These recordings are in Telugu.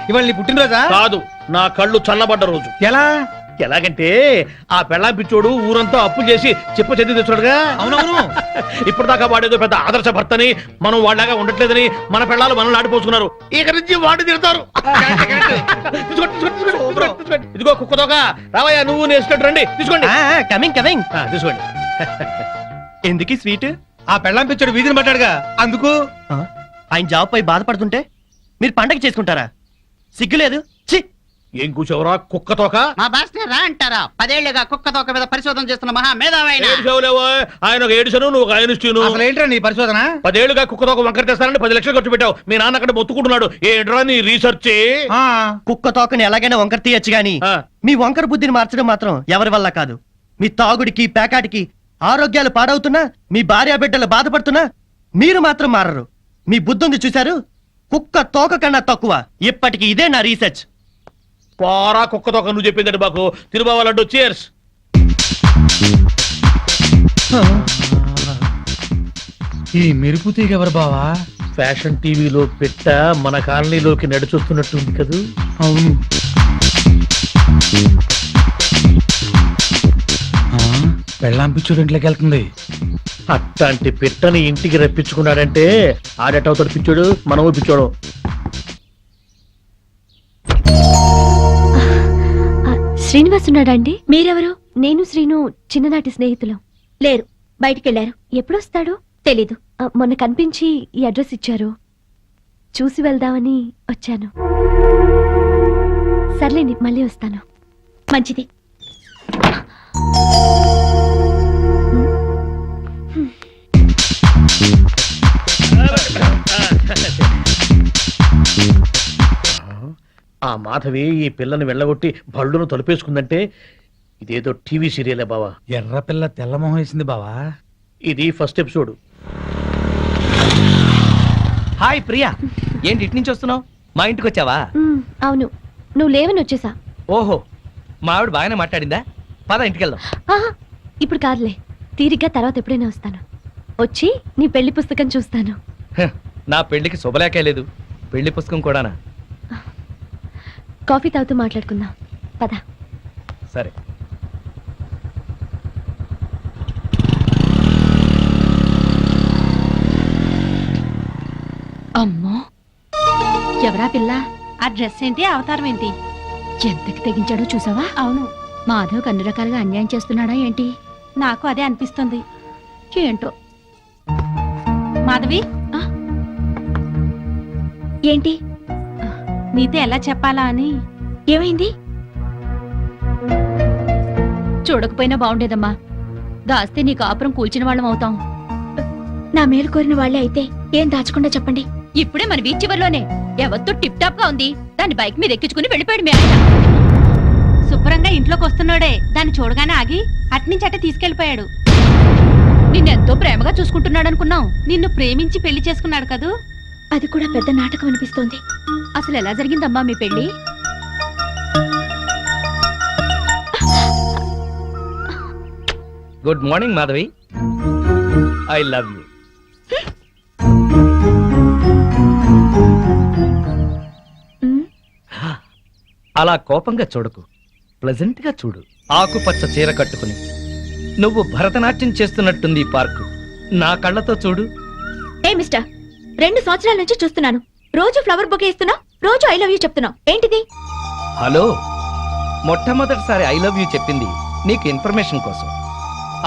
ఇవాళ నీ పుట్టినరోజా? కాదు, నా కళ్ళు చల్లబడ్డ రోజు. ఎలా? ఎలాగంటే ఆ పెళ్ళాం పిచ్చోడు ఊరంతా అప్పులు చేసి చెప్ప చెంది తెచ్చాడుగా. అవునవును. ఇప్పటిదాకా వాడేదో పెద్ద ఆదర్శ భర్తని, మనం వాళ్ళగా ఉండట్లేదని మన పెళ్ళాలు మనల్ని ఆడిపోసుకున్నారు. ఇక నుంచి వాడి తిడతారు. ఇదిగో కుక్కతోక, రావయ్యా నువ్వు నేర్చుకుంటు రండి. తీసుకోండి. Coming coming. తీసుకోండి. ఎందుకు స్వీట్? ఆ పెళ్ళాం పిచ్చాడు వీధిని పట్టాడుగా, అందుకు. ఆయన జాబ్ పై బాధపడుతుంటే మీరు పండగ చేసుకుంటారా? సిగ్గులేదు? ఛీ! ఏం కూర్చోవరా కుక్కతోక? మా బాస్ రా అంటారా? 10 ఏళ్లుగా కుక్క తోక మీద పరిశోధన చేస్తున్న మహా మేధావైన ఆయన ఒక ఏడుసను, నువ్వు ఒక ఐన్స్టీన్. అసలు ఏంట్రా నీ పరిశోధన? 10 ఏళ్లుగా కుక్కతోక వంకర తెస్తానని 10 లక్షలు ఖర్చు పెట్టావు. మీ నాన్న అక్కడ మొత్తుకుంటున్నాడు. ఏంట్రా నీ రీసెర్చ్? కుక్క తోకని ఎలాగైనా వంకర తీయచ్చు గాని మీ వంకర బుద్ధిని మార్చడం మాత్రం ఎవరి వల్ల కాదు. మీ తాగుడికి పేకాటికి ఆరోగ్యాలు పాడవుతున్నా, మీ భార్య బిడ్డలు బాధపడుతున్నా మీరు మాత్రం మారరు. మీ బుద్ధుంది చూశారు? కుక్క తోక కన్నా తక్కువ. ఇప్పటికి ఇదే నా రీసెర్చ్. పోరా కుక్కతోక, నువ్వు చెప్పిందండి మాకు. తిరుబావాలంటూ చేర్స్. ఈ మెరుపు తీగ ఎవరు బావా? ఫ్యాషన్ టీవీలో పెట్ట మన కాలనీలోకి నడిచొస్తున్నట్టుంది కదూ. అవును. పెళ్ళాం పిచ్చుడు ఇంట్లోకి వెళ్తుంది. అట్లాంటి పిట్టని ఇంటికి రప్పించుకున్నాడంటే ఆడేటవుతాడు పిచ్చోడు, మనము పిచ్చోడు. శ్రీనివాస్ ఉన్నాడండి? మీరెవరు? నేను శ్రీను చిన్ననాటి స్నేహితులు. లేరు, బయటికెళ్లారు. ఎప్పుడొస్తాడు తెలీదు. మొన్న కనిపించి ఈ అడ్రస్ ఇచ్చారు, చూసి వెళ్దామని వచ్చాను. సర్లేండి, మళ్ళీ వస్తాను. మంచిది. ఆ మాధవి ఈ పిల్లని వెళ్ళగొట్టి బళ్ళును తలుపేసుకుందంటే ఇదేదో టీవీ సీరియలే బావా. ఎర్ర పిల్ల తెల్లమొహం వేసింది బావా. ఇది ఫస్ట్ ఎపిసోడ్. హాయ్ ప్రియా, ఏంటి ఇటు నుంచి వస్తున్నావు? మా ఇంటికి వచ్చావా? అవును, నువ్వు లేవని వచ్చేసా. ఓహో, మా ఆవిడ బాగానే మాట్లాడిందా? పద ఇంటికి వెళ్దాం. ఇప్పుడు కాదులే, తీరిగ్గా తర్వాత ఎప్పుడైనా వస్తాను. వచ్చి నీ పెళ్లి పుస్తకం చూస్తాను. నా పెళ్లికి శుభలేఖే లేదు, పెళ్లి పుస్తకం కూడానా? కాఫీ తాగుతూ మాట్లాడుకుందాం, పద. సరే. అమ్మో, ఎవరా పిల్ల? ఆ డ్రెస్ ఏంటి, అవతారం ఏంటి? ఎంతకి తెగించాడో చూసావా? అవును, మాధవ్ అన్ని రకాలుగా అన్యాయం చేస్తున్నాడా ఏంటి? నాకు అదే అనిపిస్తుంది. ఏంటో. మాధవి, ఏంటి? నీతో ఎలా చెప్పాలా అని. ఏమైంది? చూడకపోయినా బాగుండేదమ్మా. దాస్తే నీ కాపురం కూల్చిన వాళ్ళం అవుతాం. నా మేలు కోరిన వాళ్ళే అయితే ఏం దాచకుండా చెప్పండి. ఇప్పుడే మన బీచ్ చివర్లోనే ఎవరితో టిప్ టాప్ గా ఉంది, దాన్ని బైక్ మీద ఎక్కించుకుని వెళ్ళిపోయాడు మీ ఆయన. శుభ్రంగా ఇంట్లోకి వస్తున్నాడే, దాన్ని చూడగానే ఆగి అట్నుంచి అట్టే తీసుకెళ్లిపోయాడు. నిన్నెంతో ప్రేమగా చూసుకుంటున్నాడు అనుకున్నాం. నిన్ను ప్రేమించి పెళ్లి చేసుకున్నాడు కదూ. అది కూడా పెద్ద నాటకం అనిపిస్తోంది. అసలు ఎలా జరిగిందమ్మా మీ పెళ్లి? Good morning Madhavi, I love you. అలా కోపంగా చూడకు, ప్లెజెంట్ గా చూడు. ఆకుపచ్చ చీర కట్టుకుని నువ్వు భరతనాట్యం చేస్తున్నట్టుంది ఈ పార్కు. నా కళ్ళతో చూడు. ఏ మిస్టర్, 2 సంవత్సరాల నుంచి చూస్తున్నాను. రోజు ఫ్లవర్ బొకే ఇస్తున్నావు, రోజు ఐ లవ్ యూ చెప్తున్నావు. ఏంటిది? హలో, మొట్టమొదటిసారి ఐ లవ్ యూ చెప్పింది నీకు ఇన్ఫర్మేషన్ కోసం.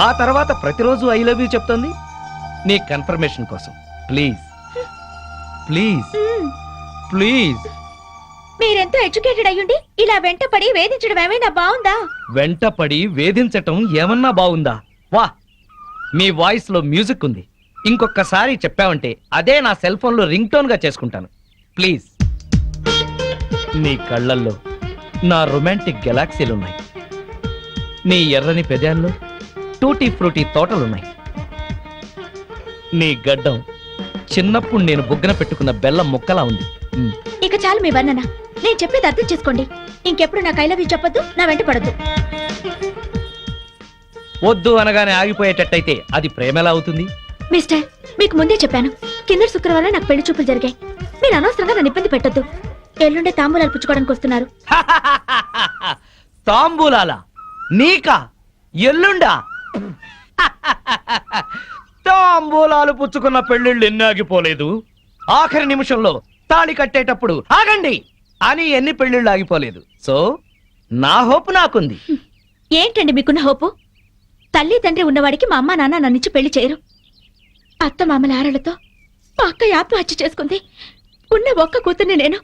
ఆ తర్వాత ప్రతిరోజు ఐ లవ్ యూ చెప్తోంది నీ కన్ఫర్మేషన్ కోసం. Please please please. మీరెంతో ఎడ్యుకేటెడ్ అయ్యుండి ఇలా వెంటపడి వేధించడం ఏమైనా బాగుందా? వెంటపడి వేధించటం ఏమన్నా బాగుందా? వా, మీ వాయిస్ లో మ్యూజిక్ ఉంది. ఇంకొకసారి చెప్పావంటే అదే నా సెల్ ఫోన్ లో రింగ్ టోన్ గా చేసుకుంటాను. ప్లీజ్. నీ కళ్ళల్లో నా రొమాంటిక్ గెలాక్సీలున్నాయి. నీ ఎర్రని పెదాల్లో టూటీ ఫ్రూటీ తోటలున్నాయి. నీ గడ్డం చిన్నప్పుడు నేను బుగ్గన పెట్టుకున్న బెల్లం ముక్కలా ఉంది. ఇక చాలు మీ వర్ణన. నేను చెప్పేది అర్థం చేసుకోండి. ఇంకెప్పుడు నాకు ఐ లవ్ యూ చెప్పొద్దు, నా వెంట పడద్దు. వద్దు అనగానే ఆగిపోయేటట్టయితే అది ప్రేమ ఎలా అవుతుంది? మిస్టర్, మీకు ముందే చెప్పాను, కింద శుక్రవారం నాకు పెళ్లి చూపులు జరిగాయి. మీరు అనవసరంగా నన్ను ఇబ్బంది పెట్టొద్దు. ఎల్లుండే తాంబూలాలు పుచ్చుకోవడానికి వస్తున్నారు. తాంబూలాల నీకా ఎల్లుండా? తాంబూలాలు పుచ్చుకున్న పెళ్లిళ్ళు ఎన్ని ఆగిపోలేదు. ఆఖరి నిమిషంలో తాళి కట్టేటప్పుడు ఆగండి అని ఎన్ని పెళ్లిళ్ళు ఆగిపోలేదు. సో నా హోప్ నాకుంది. ఏంటండి మీకున్న హోపు? తల్లి తండ్రి ఉన్నవాడికి మా అమ్మ నాన్న నన్నిచ్చి పెళ్లి చేయరు. అత్త మామల ఆరలతో మా అక్క ఆత్మహత్య చేసుకుంది. ఉన్న ఒక్క కూతుర్ని నేను.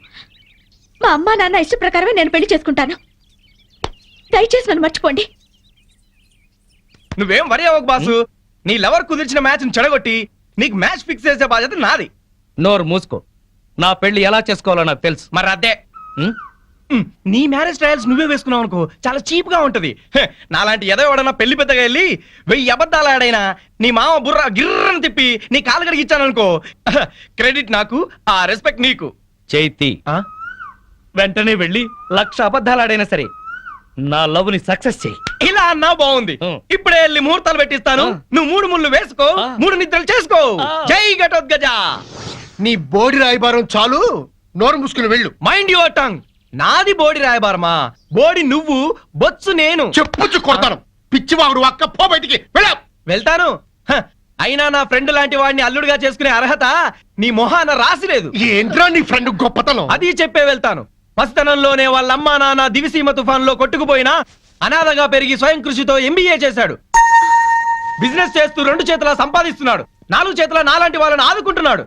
మా అమ్మ నాన్న ఇష్ట ప్రకారమే నేను పెళ్లి చేసుకుంటాను. దయచేసి నన్ను మర్చిపోండి. నువ్వేం వరి అవ్వకు బాసు. నీ లవర్ కుదిర్చిన మ్యాచ్ చెడగొట్టి నీకు మ్యాచ్ ఫిక్స్ చేసే బాధ్యత నాది. నోరు మూసుకో. నా పెళ్లి ఎలా చేసుకోవాలో నాకు తెలుసు. మరి అదే ఉం? నీ మ్యారేజ్ ట్రయల్స్ నువ్వే వేసుకున్నావు అనుకో, చాలా చీప్ గా ఉంటది. నాలాంటి ఏదో ఎవడన్నా పెళ్లి పెద్దగా వెళ్ళి 1000 అబద్ధాలు ఆడైనా నీ మామ బుర్ర గిర్రని తిప్పి నీ కాలు కడిగిచ్చాను అనుకో, క్రెడిట్ నాకు, ఆ రెస్పెక్ట్ నీకు. చైతి వెంటనే వెళ్ళి 1,00,000 అబద్ధాలాడైనా సరే నా లవ్ ని సక్సెస్ చేయి. ఇలా అన్నా బాగుంది. ఇప్పుడే వెళ్ళి ముహూర్తాలు పెట్టిస్తాను. నువ్వు 3 ముళ్ళు వేసుకో, 3 నిద్రలు చేసుకో. జై ఘటోత్కజ. నీ బోడి రాయబారం చాలు, నోరు మూసుకుని వెళ్ళు. Mind your tongue. నాది బోడి రాయబారమా? బోడి నువ్వు, బొత్సు నేను. చెప్పుచ్చు కొడతాను. పిచ్చివాగుడు అక్క, పో బయటికి వెళ్ళా. వెళ్తాను. అయినా నా ఫ్రెండ్ లాంటి వాడిని అల్లుడుగా చేసుకునే అర్హత నీ మొహాన రాసిలేదు. ఏంట్రా నీ ఫ్రెండ్ గొప్పతనం? అది చెప్పే వెళ్తాను. పసితనంలోనే వాళ్ళ అమ్మా నాన్న దివిసీమ తుఫాన్లో కొట్టుకుపోయినా అనాథగా పెరిగి స్వయం కృషితో MBA చేశాడు. బిజినెస్ చేస్తూ 2 చేతులా సంపాదిస్తున్నాడు. 4 చేతుల నాలాంటి వాళ్ళని ఆదుకుంటున్నాడు.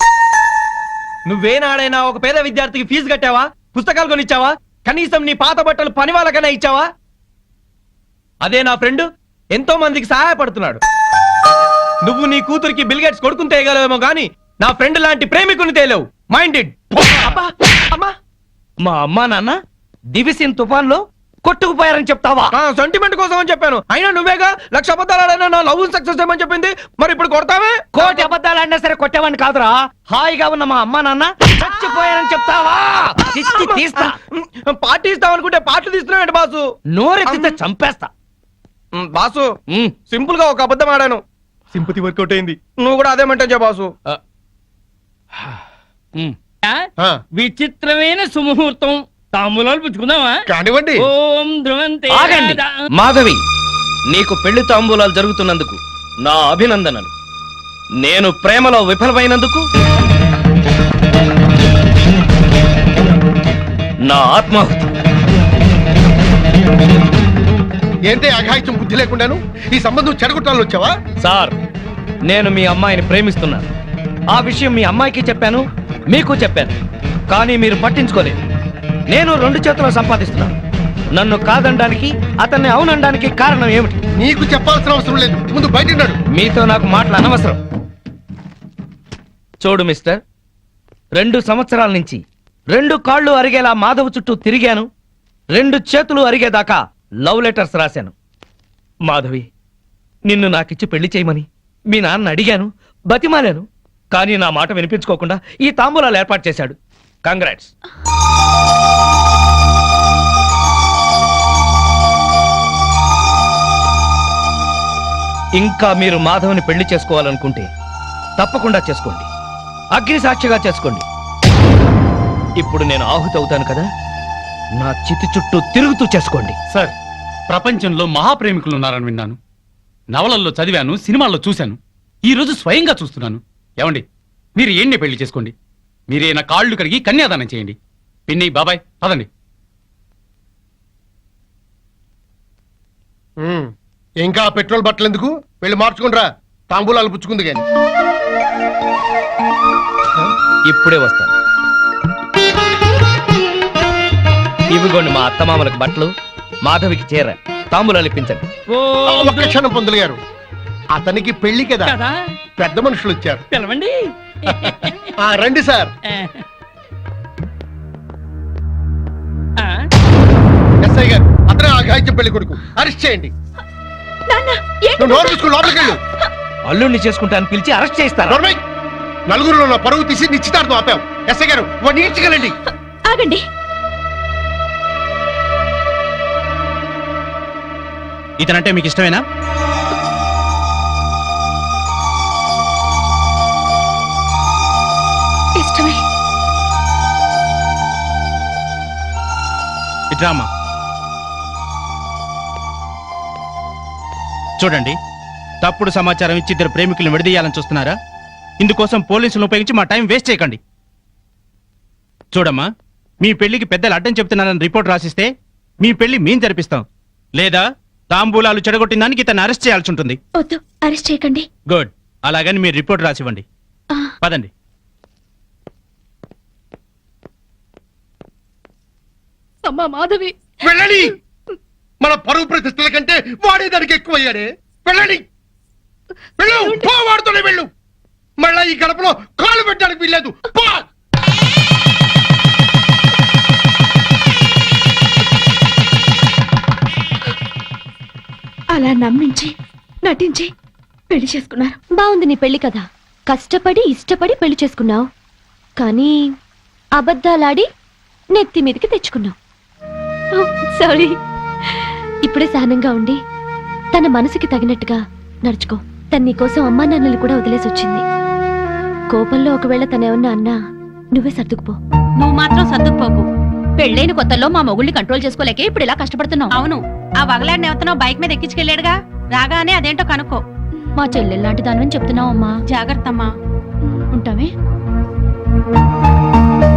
నువ్వేనాడైనా ఒక పేద విద్యార్థికి ఫీజు కట్టావా? పుస్తకాలు కొనిచ్చావా? కనీసం నీ పాత బట్టలు పని వాళ్ళకైనా ఇచ్చావా? అదే నా ఫ్రెండ్ ఎంతో మందికి సహాయపడుతున్నాడు. నువ్వు నీ కూతురికి బిల్ గేట్స్ కొడుకుని తేయగలవేమో గానీ నా ఫ్రెండ్ లాంటి ప్రేమికుని తేలేవు. మైండెడ్. మా అమ్మా నాన్న దివిసిన్ తుఫాన్లో కొట్టుకుపోయారని చెప్తావా? సెంటిమెంట్ కోసం అని చెప్పాను. అయినా నువ్వేగా 1,00,000 అబద్ధాలు ఆడైనా నా లవ్ సక్సెస్ చేయమని చెప్పింది. మరి ఇప్పుడు కొడతావే? 1,00,000 అబద్ధాలు ఆడినా సరే కొట్టేవాడిని కాదురా. హాయిగా ఉన్న మా అమ్మా నాన్న చచ్చిపోయారని చెప్తావా? చిచ్చి తీస్తా. పార్టీ ఇస్తావు అనుకుంటే పార్టీ తీస్తున్నావు బాసు. నోరెత్తితే చంపేస్తా. బాసు సింపుల్ గా ఒక అబద్ధం ఆడాను, సింపతి వర్కౌట్ అయింది. నువ్వు కూడా అదే మెంటన్ బాసు. విచిత్రమైన సుముహూర్తం. తాంబూలాలు పుచ్చుకుందామా? కానివ్వండి. ఓం ధ్రువంతే. ఆగండి మాధవి, నీకు పెళ్లి తాంబూలాలు జరుగుతున్నందుకు నా అభినందనలు. నేను ప్రేమలో విఫలమైనందుకు నా ఆత్మాహుతి. ఏంటి అఘాయిత్యం బుద్ధి లేకుండాను ఈ సంబంధం చెడగొట్టాలని వచ్చావా? సార్, నేను మీ అమ్మాయిని ప్రేమిస్తున్నాను. ఆ విషయం మీ అమ్మాయికి చెప్పాను, మీకు చెప్పాను. కానీ మీరు పట్టించుకోలేదు. నేను 2 చేతులు సంపాదిస్తున్నాను. నన్ను కాదనడానికి, అతన్ని అవునడానికి కారణం ఏమిటి? నీకు చెప్పాల్సిన అవసరం లేదు. ముందు బయట నడు. మీతో నాకు మాటలు అనవసరం. చూడు మిస్టర్, 2 సంవత్సరాల నుంచి 2 కాళ్ళు అరిగేలా మాధవ్ చుట్టూ తిరిగాను. 2 చేతులు అరిగేదాకా లవ్ లెటర్స్ రాశాను. మాధవి, నిన్ను నాకిచ్చి పెళ్లి చేయమని మీ నాన్న అడిగాను, బతిమాలాను. కానీ నా మాట వినిపించుకోకుండా ఈ తాంబూలాలు ఏర్పాటు చేశాడు. కంగ్రాట్స్. ఇంకా మీరు మాధవ్ని పెళ్లి చేసుకోవాలనుకుంటే తప్పకుండా చేసుకోండి. అగ్ని సాక్షిగా చేసుకోండి. ఇప్పుడు నేను ఆహుతి అవుతాను కదా, నా చితి చుట్టూ తిరుగుతూ చేసుకోండి. సార్, ప్రపంచంలో మహాప్రేమికులు ఉన్నారని విన్నాను, నవలల్లో చదివాను, సినిమాల్లో చూశాను. ఈ రోజు స్వయంగా చూస్తున్నాను. ఏమండి, మీరు ఏంటి పెళ్లి చేసుకోండి. మీరే నా కాళ్ళు కడిగి కన్యాదానం చేయండి. పిన్ని, బాబాయ్, పదండి. ఇంకా పెట్రోల్ బట్టలు ఎందుకు? వెళ్ళి మార్చుకుండ్రా. తాంబూలాలు పుచ్చుకుంది కానీ. ఇప్పుడే వస్తాను. ఇవిగోండి మా అత్తమామలకు బట్టలు, మాధవికి చీర, తాంబూలాలు ఇప్పించండి. ఒక్క క్షణం పంతులు గారు, అతనికి పెళ్లి కదా, పెద్ద మనుషులు వచ్చారు. పిలవండి. రండి సార్. ఎస్ఐ గారు, అతనే అఘాయిత్యం పెళ్లి కొడుకు. అరెస్ట్ చేయండి. నువ్వు నోరు తీసుకుని లోపలికి వెళ్ళు. అల్లుడిని చేసుకుంటాను పిలిచి అరెస్ట్ చేస్తాను. నలుగురులో నా పరువు తీసి నిశ్చితార్థం ఆపాం. ఎస్ఐ గారు, వాడిని ఈడ్చుకెళ్ళండి. ఆగండి. ఇతనంటే మీకు ఇష్టమేనా? ఇష్టమే. డ్రామా. చూడండి, తప్పుడు సమాచారం ఇచ్చి ఇద్దరు ప్రేమికులను విడదీయాలని చూస్తున్నారా? ఇందుకోసం పోలీసులను ఉపయోగించి మా టైం వేస్ట్ చేయకండి. చూడమ్మా, మీ పెళ్లికి పెద్దలు అడ్డం చెప్తున్నారని రిపోర్ట్ రాసిస్తే మీ పెళ్లి మేం జరిపిస్తాం. లేదా తాంబూలాలు చెడగొట్టిన దానికి ఇతను అరెస్ట్ చేయాల్సి ఉంటుంది. వద్దు, అరెస్ట్ చేయకండి. గుడ్. అలాగని మీరు రిపోర్ట్ రాసివ్వండి. ఆ, పదండి. అమ్మా మాధవి, వెళ్ళండి. మన పరువు ప్రతిష్టల కంటే వాడే దానికి ఎక్కువయ్యాడే. వెళ్ళండి, వెళ్ళు. పో, వాడుతూనే వెళ్ళు. మళ్ళా ఈ గడపలో కాలు పెట్టడానికి వీల్లేదు. పో. అలా నమ్మించి నటించి పెళ్లి చేసుకున్నారు. బాగుంది నీ పెళ్లి కదా. కష్టపడి ఇష్టపడి పెళ్లి చేసుకున్నావు, కానీ అబద్ధాలాడి నెత్తి మీదకి తెచ్చుకున్నావు. సారీ. ఇప్పుడే సహనంగా ఉండి తన మనసుకి తగినట్టుగా నడుచుకో. తన నీకోసం అమ్మా నాన్నలు కూడా వదిలేసి వచ్చింది. కోపంలో ఒకవేళ తనేమన్నా అన్నా నువ్వే సర్దుకుపో. నువ్వు మాత్రం సర్దుకుపోకు. పెళ్ళైన కొత్తలో మా మొగుళ్ళని కంట్రోల్ చేసుకోలేకే ఇప్పుడు ఇలా కష్టపడుతున్నావు. అవును, ఆ వగలాడిని ఎవతనో బైక్ మీద ఎక్కించుకెళ్ళాడుగా, రాగానే అదేంటో కనుక్కో. మా చెల్లెల్లాంటి దానివని చెప్తున్నావు అమ్మా. జాగ్రత్త అమ్మా. ఉంటామే.